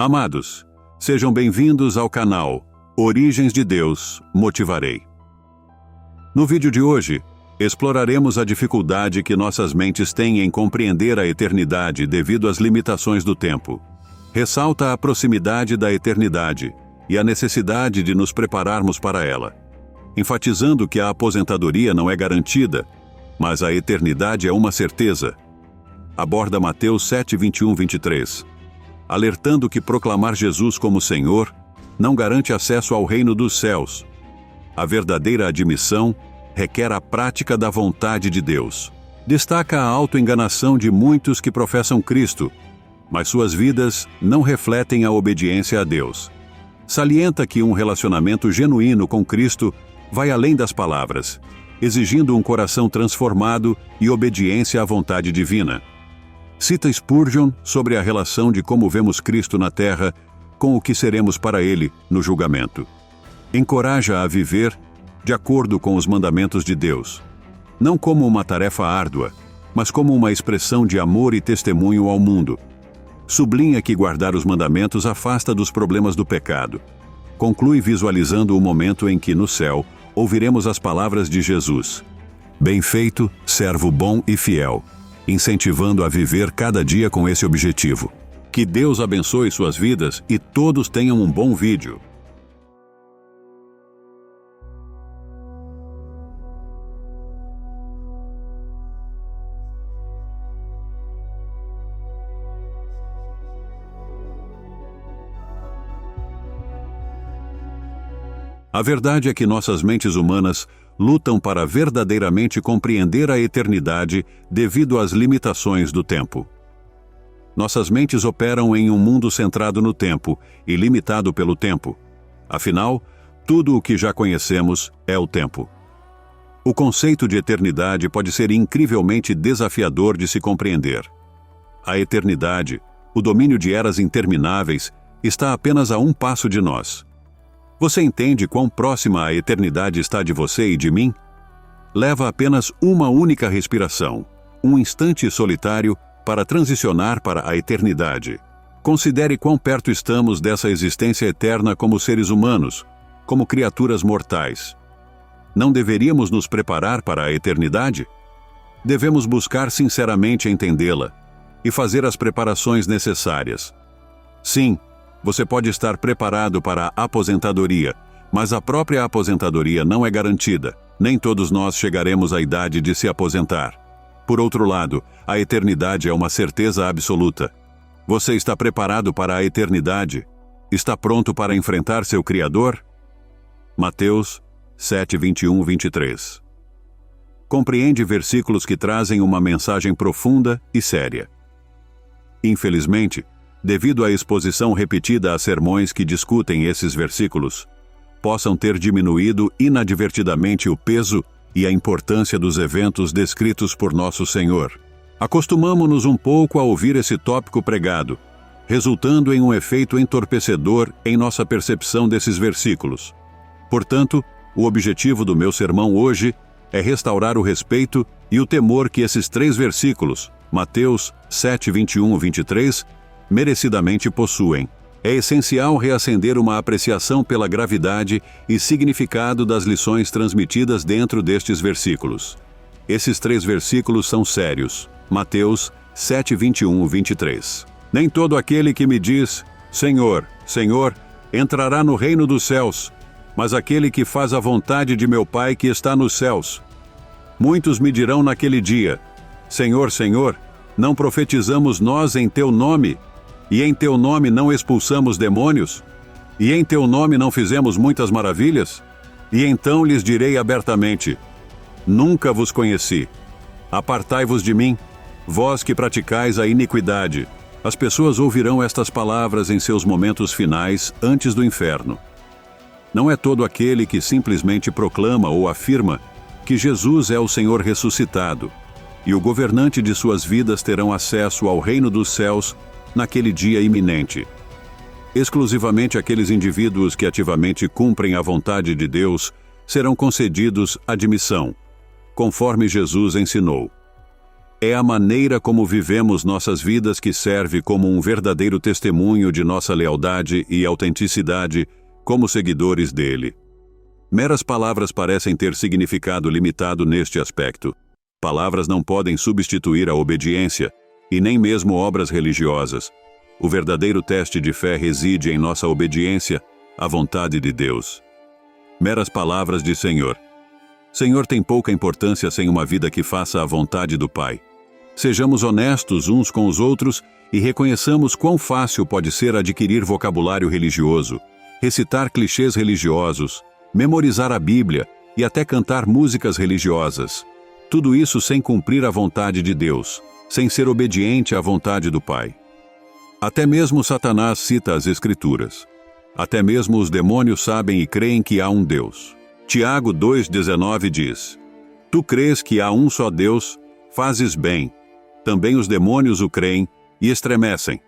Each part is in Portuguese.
Amados, sejam bem-vindos ao canal Origens de Deus Motivarei. No vídeo de hoje, exploraremos a dificuldade que nossas mentes têm em compreender a eternidade devido às limitações do tempo. Ressalta a proximidade da eternidade e a necessidade de nos prepararmos para ela, enfatizando que a aposentadoria não é garantida, mas a eternidade é uma certeza. Aborda Mateus 7, 21, 23, alertando que proclamar Jesus como Senhor não garante acesso ao reino dos céus. A verdadeira admissão requer a prática da vontade de Deus. Destaca a autoenganação de muitos que professam Cristo, mas suas vidas não refletem a obediência a Deus. Salienta que um relacionamento genuíno com Cristo vai além das palavras, exigindo um coração transformado e obediência à vontade divina. Cita Spurgeon sobre a relação de como vemos Cristo na terra com o que seremos para Ele no julgamento. Encoraja a viver de acordo com os mandamentos de Deus, não como uma tarefa árdua, mas como uma expressão de amor e testemunho ao mundo. Sublinha que guardar os mandamentos afasta dos problemas do pecado. Conclui visualizando o momento em que, no céu, ouviremos as palavras de Jesus: "Bem feito, servo bom e fiel", incentivando a viver cada dia com esse objetivo. Que Deus abençoe suas vidas e todos tenham um bom vídeo. A verdade é que nossas mentes humanas lutam para verdadeiramente compreender a eternidade devido às limitações do tempo. Nossas mentes operam em um mundo centrado no tempo e limitado pelo tempo. Afinal, tudo o que já conhecemos é o tempo. O conceito de eternidade pode ser incrivelmente desafiador de se compreender. A eternidade, o domínio de eras intermináveis, está apenas a um passo de nós. Você entende quão próxima a eternidade está de você e de mim? Leva apenas uma única respiração, um instante solitário, para transicionar para a eternidade. Considere quão perto estamos dessa existência eterna como seres humanos, como criaturas mortais. Não deveríamos nos preparar para a eternidade? Devemos buscar sinceramente entendê-la e fazer as preparações necessárias. Sim, você pode estar preparado para a aposentadoria, mas a própria aposentadoria não é garantida. Nem todos nós chegaremos à idade de se aposentar. Por outro lado, a eternidade é uma certeza absoluta. Você está preparado para a eternidade? Está pronto para enfrentar seu Criador? Mateus 7, 21, 23. Compreende versículos que trazem uma mensagem profunda e séria. Infelizmente, devido à exposição repetida a sermões que discutem esses versículos, possam ter diminuído inadvertidamente o peso e a importância dos eventos descritos por nosso Senhor. Acostumamo-nos um pouco a ouvir esse tópico pregado, resultando em um efeito entorpecedor em nossa percepção desses versículos. Portanto, o objetivo do meu sermão hoje é restaurar o respeito e o temor que esses 3 versículos, Mateus 7, 21 e 23, merecidamente possuem. É essencial reacender uma apreciação pela gravidade e significado das lições transmitidas dentro destes versículos. Esses 3 versículos são sérios. Mateus 7, 21 e 23. Nem todo aquele que me diz, Senhor, Senhor, entrará no reino dos céus, mas aquele que faz a vontade de meu Pai que está nos céus. Muitos me dirão naquele dia, Senhor, Senhor, não profetizamos nós em teu nome? E em teu nome não expulsamos demônios? E em teu nome não fizemos muitas maravilhas? E então lhes direi abertamente, nunca vos conheci. Apartai-vos de mim, vós que praticais a iniquidade. As pessoas ouvirão estas palavras em seus momentos finais antes do inferno. Não é todo aquele que simplesmente proclama ou afirma que Jesus é o Senhor ressuscitado, e o governante de suas vidas terão acesso ao reino dos céus naquele dia iminente. Exclusivamente aqueles indivíduos que ativamente cumprem a vontade de Deus serão concedidos admissão, conforme Jesus ensinou. É a maneira como vivemos nossas vidas que serve como um verdadeiro testemunho de nossa lealdade e autenticidade como seguidores dele. Meras palavras parecem ter significado limitado neste aspecto. Palavras não podem substituir a obediência, e nem mesmo obras religiosas. O verdadeiro teste de fé reside em nossa obediência à vontade de Deus. Meras palavras de Senhor. Senhor tem pouca importância sem uma vida que faça a vontade do Pai. Sejamos honestos uns com os outros e reconheçamos quão fácil pode ser adquirir vocabulário religioso, recitar clichês religiosos, memorizar a Bíblia e até cantar músicas religiosas. Tudo isso sem cumprir a vontade de Deus, sem ser obediente à vontade do Pai. Até mesmo Satanás cita as Escrituras. Até mesmo os demônios sabem e creem que há um Deus. Tiago 2,19 diz: Tu crês que há um só Deus, fazes bem. Também os demônios o creem e estremecem.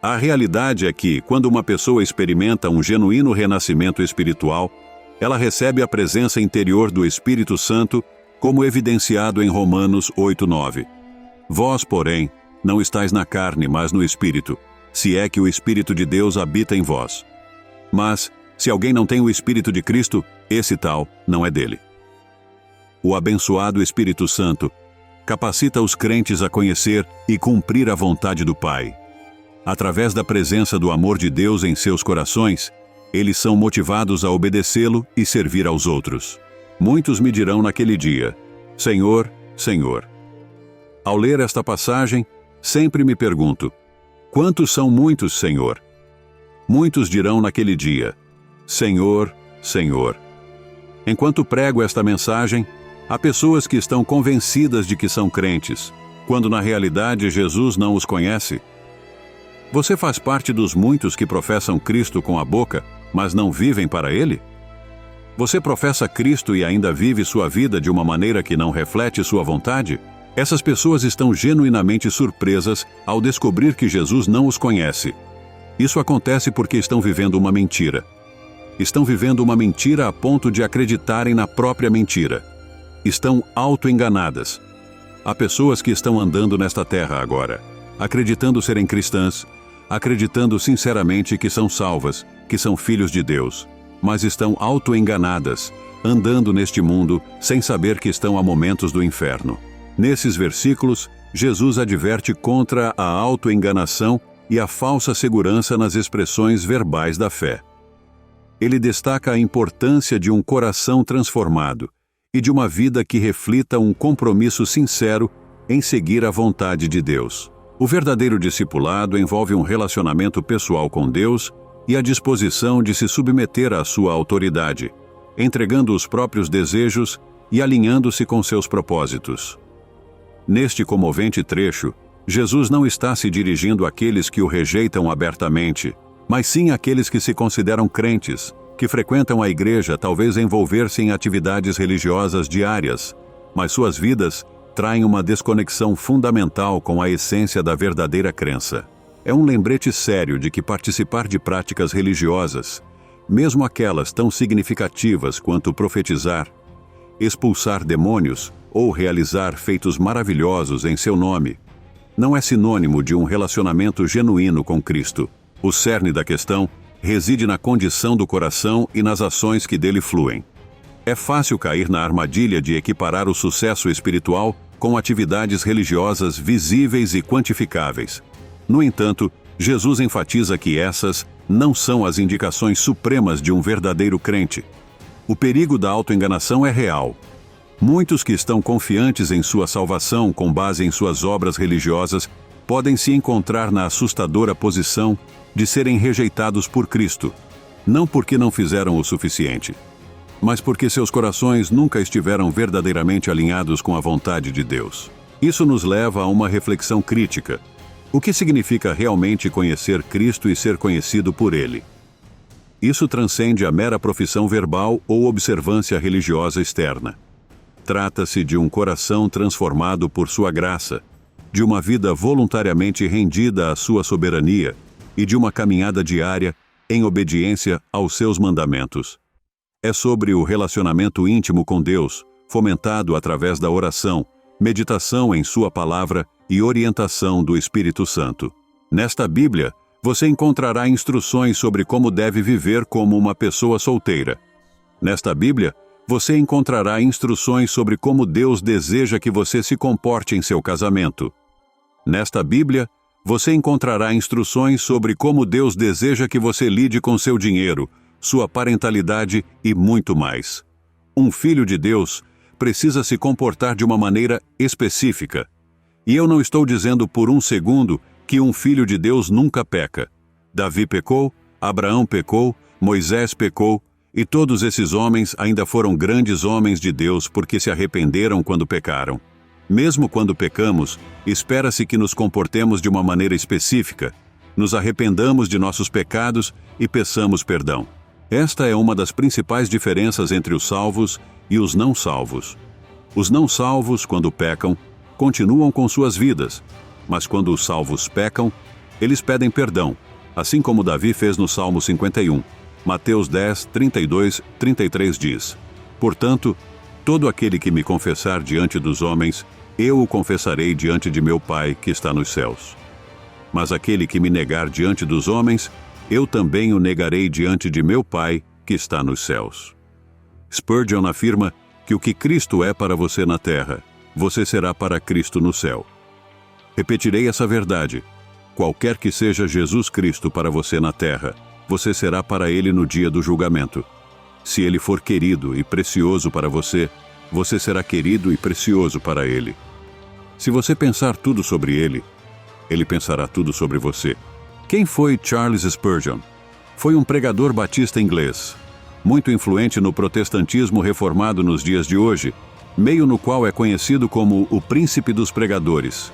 A realidade é que, quando uma pessoa experimenta um genuíno renascimento espiritual, ela recebe a presença interior do Espírito Santo, como evidenciado em Romanos 8,9. Vós, porém, não estáis na carne, mas no Espírito, se é que o Espírito de Deus habita em vós. Mas, se alguém não tem o Espírito de Cristo, esse tal não é dele. O abençoado Espírito Santo capacita os crentes a conhecer e cumprir a vontade do Pai. Através da presença do amor de Deus em seus corações, eles são motivados a obedecê-lo e servir aos outros. Muitos me dirão naquele dia: Senhor, Senhor. Ao ler esta passagem, sempre me pergunto: quantos são muitos, Senhor? Muitos dirão naquele dia: Senhor, Senhor. Enquanto prego esta mensagem, há pessoas que estão convencidas de que são crentes, quando na realidade Jesus não os conhece. Você faz parte dos muitos que professam Cristo com a boca, mas não vivem para Ele? Você professa Cristo e ainda vive sua vida de uma maneira que não reflete sua vontade? Essas pessoas estão genuinamente surpresas ao descobrir que Jesus não os conhece. Isso acontece porque estão vivendo uma mentira. Estão vivendo uma mentira a ponto de acreditarem na própria mentira. Estão auto-enganadas. Há pessoas que estão andando nesta terra agora, acreditando serem cristãs, acreditando sinceramente que são salvas, que são filhos de Deus, mas estão auto-enganadas, andando neste mundo sem saber que estão a momentos do inferno. Nesses versículos, Jesus adverte contra a auto-enganação e a falsa segurança nas expressões verbais da fé. Ele destaca a importância de um coração transformado e de uma vida que reflita um compromisso sincero em seguir a vontade de Deus. O verdadeiro discipulado envolve um relacionamento pessoal com Deus e a disposição de se submeter à sua autoridade, entregando os próprios desejos e alinhando-se com seus propósitos. Neste comovente trecho, Jesus não está se dirigindo àqueles que o rejeitam abertamente, mas sim àqueles que se consideram crentes, que frequentam a igreja, talvez envolver-se em atividades religiosas diárias, mas suas vidas traem uma desconexão fundamental com a essência da verdadeira crença. É um lembrete sério de que participar de práticas religiosas, mesmo aquelas tão significativas quanto profetizar, expulsar demônios ou realizar feitos maravilhosos em seu nome, não é sinônimo de um relacionamento genuíno com Cristo. O cerne da questão reside na condição do coração e nas ações que dele fluem. É fácil cair na armadilha de equiparar o sucesso espiritual com atividades religiosas visíveis e quantificáveis. No entanto, Jesus enfatiza que essas não são as indicações supremas de um verdadeiro crente. O perigo da autoenganação é real. Muitos que estão confiantes em sua salvação com base em suas obras religiosas podem se encontrar na assustadora posição de serem rejeitados por Cristo, não porque não fizeram o suficiente, mas porque seus corações nunca estiveram verdadeiramente alinhados com a vontade de Deus. Isso nos leva a uma reflexão crítica. O que significa realmente conhecer Cristo e ser conhecido por Ele? Isso transcende a mera profissão verbal ou observância religiosa externa. Trata-se de um coração transformado por sua graça, de uma vida voluntariamente rendida à sua soberania e de uma caminhada diária em obediência aos seus mandamentos. É sobre o relacionamento íntimo com Deus, fomentado através da oração, meditação em sua palavra e orientação do Espírito Santo. Nesta Bíblia, você encontrará instruções sobre como deve viver como uma pessoa solteira. Nesta Bíblia, você encontrará instruções sobre como Deus deseja que você se comporte em seu casamento. Nesta Bíblia, você encontrará instruções sobre como Deus deseja que você lide com seu dinheiro, sua parentalidade e muito mais. Um filho de Deus precisa se comportar de uma maneira específica. E eu não estou dizendo por um segundo que um filho de Deus nunca peca. Davi pecou, Abraão pecou, Moisés pecou, e todos esses homens ainda foram grandes homens de Deus porque se arrependeram quando pecaram. Mesmo quando pecamos, espera-se que nos comportemos de uma maneira específica, nos arrependamos de nossos pecados e peçamos perdão. Esta é uma das principais diferenças entre os salvos e os não salvos. Os não salvos, quando pecam, continuam com suas vidas, mas quando os salvos pecam, eles pedem perdão, assim como Davi fez no Salmo 51. Mateus 10, 32, 33 diz: Portanto, todo aquele que me confessar diante dos homens, eu o confessarei diante de meu Pai que está nos céus. Mas aquele que me negar diante dos homens, eu também o negarei diante de meu Pai que está nos céus. Spurgeon afirma que o que Cristo é para você na terra, você será para Cristo no céu. Repetirei essa verdade. Qualquer que seja Jesus Cristo para você na terra, você será para Ele no dia do julgamento. Se Ele for querido e precioso para você, você será querido e precioso para Ele. Se você pensar tudo sobre Ele, Ele pensará tudo sobre você. Quem foi Charles Spurgeon? Foi um pregador batista inglês, muito influente no protestantismo reformado nos dias de hoje, meio no qual é conhecido como o príncipe dos pregadores.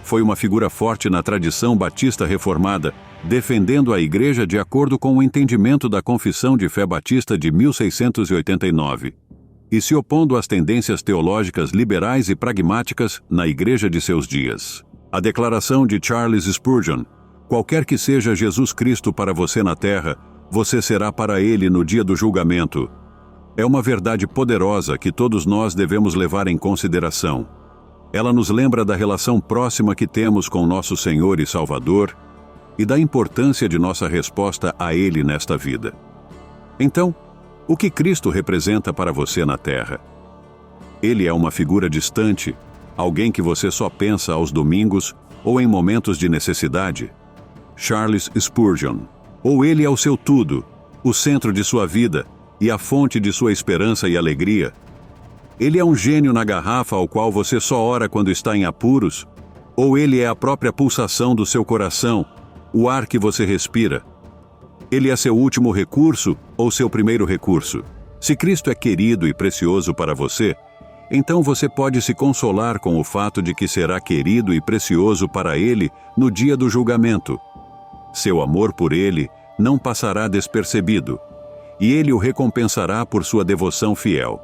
Foi uma figura forte na tradição batista reformada, defendendo a igreja de acordo com o entendimento da Confissão de Fé Batista de 1689, e se opondo às tendências teológicas liberais e pragmáticas na igreja de seus dias. A declaração de Charles Spurgeon: qualquer que seja Jesus Cristo para você na terra, você será para Ele no dia do julgamento. É uma verdade poderosa que todos nós devemos levar em consideração. Ela nos lembra da relação próxima que temos com nosso Senhor e Salvador e da importância de nossa resposta a Ele nesta vida. Então, o que Cristo representa para você na terra? Ele é uma figura distante, alguém que você só pensa aos domingos ou em momentos de necessidade? Charles Spurgeon. Ou ele é o seu tudo, o centro de sua vida e a fonte de sua esperança e alegria? Ele é um gênio na garrafa ao qual você só ora quando está em apuros? Ou ele é a própria pulsação do seu coração, o ar que você respira? Ele é seu último recurso ou seu primeiro recurso? Se Cristo é querido e precioso para você, então você pode se consolar com o fato de que será querido e precioso para Ele no dia do julgamento. Seu amor por Ele não passará despercebido, e Ele o recompensará por sua devoção fiel.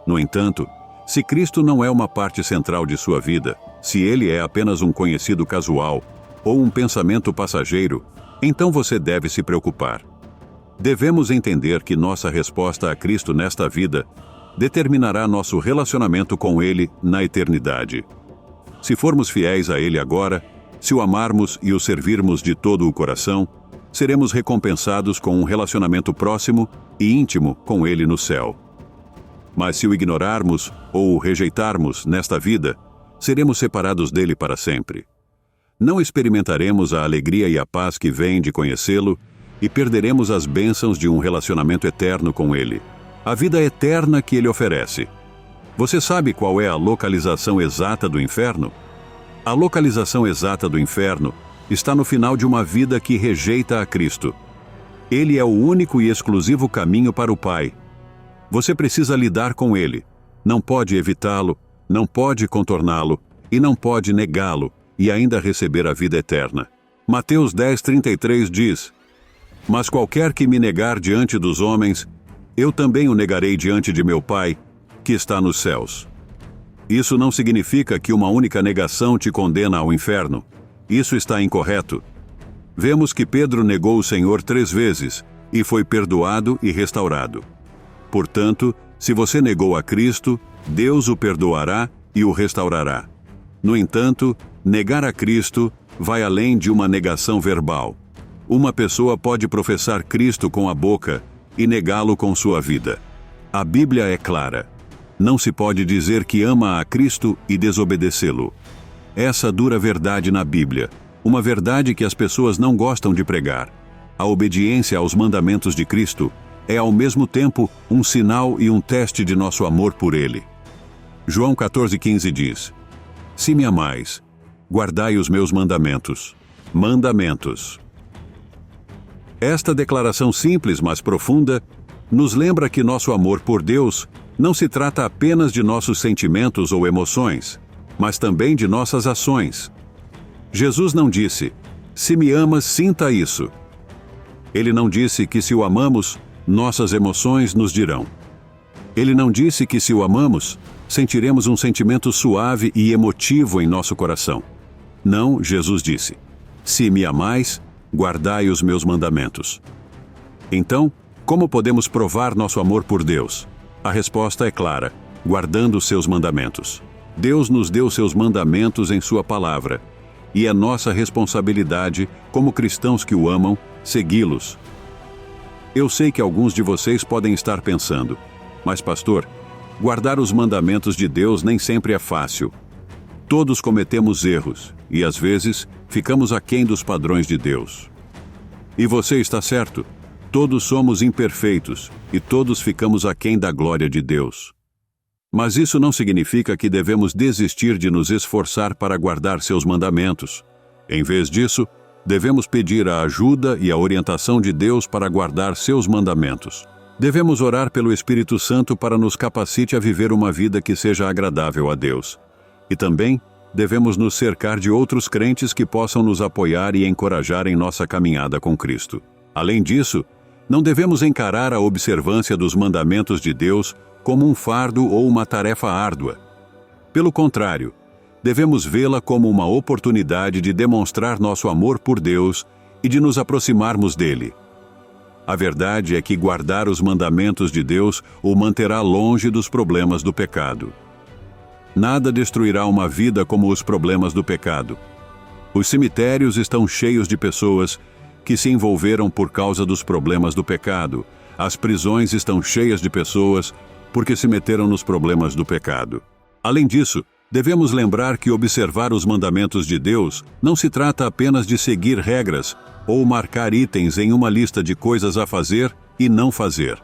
No entanto, se Cristo não é uma parte central de sua vida, se Ele é apenas um conhecido casual ou um pensamento passageiro, então você deve se preocupar. Devemos entender que nossa resposta a Cristo nesta vida determinará nosso relacionamento com Ele na eternidade. Se formos fiéis a Ele agora, se o amarmos e o servirmos de todo o coração, seremos recompensados com um relacionamento próximo e íntimo com Ele no céu. Mas se o ignorarmos ou o rejeitarmos nesta vida, seremos separados dele para sempre. Não experimentaremos a alegria e a paz que vêm de conhecê-lo e perderemos as bênçãos de um relacionamento eterno com ele, a vida eterna que ele oferece. Você sabe qual é a localização exata do inferno? A localização exata do inferno está no final de uma vida que rejeita a Cristo. Ele é o único e exclusivo caminho para o Pai. Você precisa lidar com ele. Não pode evitá-lo, não pode contorná-lo e não pode negá-lo e ainda receber a vida eterna. Mateus 10:33 diz: Mas qualquer que me negar diante dos homens, eu também o negarei diante de meu Pai, que está nos céus. Isso não significa que uma única negação te condena ao inferno. Isso está incorreto. Vemos que Pedro negou o Senhor 3 vezes e foi perdoado e restaurado. Portanto, se você negou a Cristo, Deus o perdoará e o restaurará. No entanto, negar a Cristo vai além de uma negação verbal. Uma pessoa pode professar Cristo com a boca e negá-lo com sua vida. A Bíblia é clara. Não se pode dizer que ama a Cristo e desobedecê-lo. Essa dura verdade na Bíblia, uma verdade que as pessoas não gostam de pregar. A obediência aos mandamentos de Cristo é ao mesmo tempo um sinal e um teste de nosso amor por Ele. João 14,15 diz: Se me amais, guardai os meus mandamentos. Mandamentos. Esta declaração simples, mas profunda, nos lembra que nosso amor por Deus não se trata apenas de nossos sentimentos ou emoções, mas também de nossas ações. Jesus não disse: Se me amas, sinta isso. Ele não disse que se o amamos, nossas emoções nos dirão. Ele não disse que se o amamos, sentiremos um sentimento suave e emotivo em nosso coração. Não, Jesus disse: Se me amais, guardai os meus mandamentos. Então, como podemos provar nosso amor por Deus? A resposta é clara: guardando os seus mandamentos. Deus nos deu seus mandamentos em sua palavra, e é nossa responsabilidade, como cristãos que o amam, segui-los. Eu sei que alguns de vocês podem estar pensando: mas pastor, guardar os mandamentos de Deus nem sempre é fácil. Todos cometemos erros, e às vezes ficamos aquém dos padrões de Deus. E você está certo, todos somos imperfeitos, e todos ficamos aquém da glória de Deus. Mas isso não significa que devemos desistir de nos esforçar para guardar seus mandamentos. Em vez disso, devemos pedir a ajuda e a orientação de Deus para guardar seus mandamentos. Devemos orar pelo Espírito Santo para nos capacite a viver uma vida que seja agradável a Deus. E também devemos nos cercar de outros crentes que possam nos apoiar e encorajar em nossa caminhada com Cristo. Além disso, não devemos encarar a observância dos mandamentos de Deus como um fardo ou uma tarefa árdua. Pelo contrário, devemos vê-la como uma oportunidade de demonstrar nosso amor por Deus e de nos aproximarmos dele. A verdade é que guardar os mandamentos de Deus o manterá longe dos problemas do pecado. Nada destruirá uma vida como os problemas do pecado. Os cemitérios estão cheios de pessoas que se envolveram por causa dos problemas do pecado. As prisões estão cheias de pessoas porque se meteram nos problemas do pecado. Além disso, devemos lembrar que observar os mandamentos de Deus não se trata apenas de seguir regras ou marcar itens em uma lista de coisas a fazer e não fazer.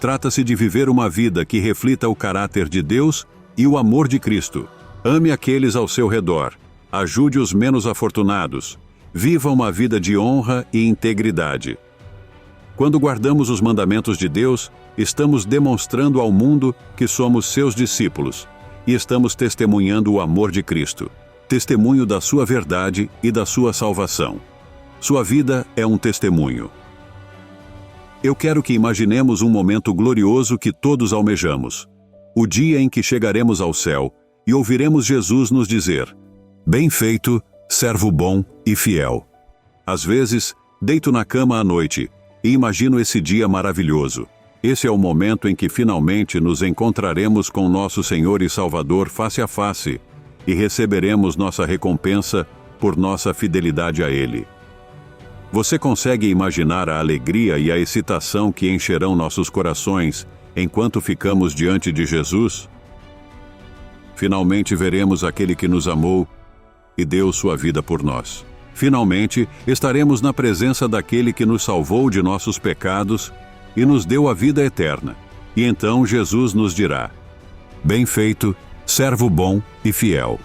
Trata-se de viver uma vida que reflita o caráter de Deus e o amor de Cristo. Ame aqueles ao seu redor, ajude os menos afortunados, viva uma vida de honra e integridade. Quando guardamos os mandamentos de Deus, estamos demonstrando ao mundo que somos seus discípulos e estamos testemunhando o amor de Cristo, testemunho da sua verdade e da sua salvação. Sua vida é um testemunho. Eu quero que imaginemos um momento glorioso que todos almejamos. O dia em que chegaremos ao céu e ouviremos Jesus nos dizer: Bem feito, servo bom e fiel. Às vezes, deito na cama à noite e imagino esse dia maravilhoso. Esse é o momento em que finalmente nos encontraremos com nosso Senhor e Salvador face a face e receberemos nossa recompensa por nossa fidelidade a Ele. Você consegue imaginar a alegria e a excitação que encherão nossos corações enquanto ficamos diante de Jesus? Finalmente veremos aquele que nos amou e deu sua vida por nós. Finalmente estaremos na presença daquele que nos salvou de nossos pecados e nos deu a vida eterna. E então Jesus nos dirá: Bem feito, servo bom e fiel.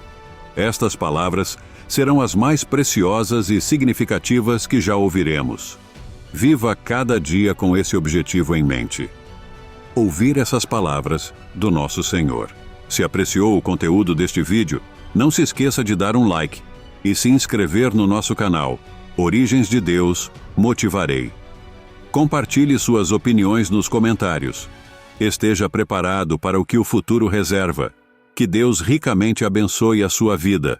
Estas palavras serão as mais preciosas e significativas que já ouviremos. Viva cada dia com esse objetivo em mente: ouvir essas palavras do nosso Senhor. Se apreciou o conteúdo deste vídeo, não se esqueça de dar um like e se inscrever no nosso canal Origens de Deus, Motivarei. Compartilhe suas opiniões nos comentários. Esteja preparado para o que o futuro reserva. Que Deus ricamente abençoe a sua vida.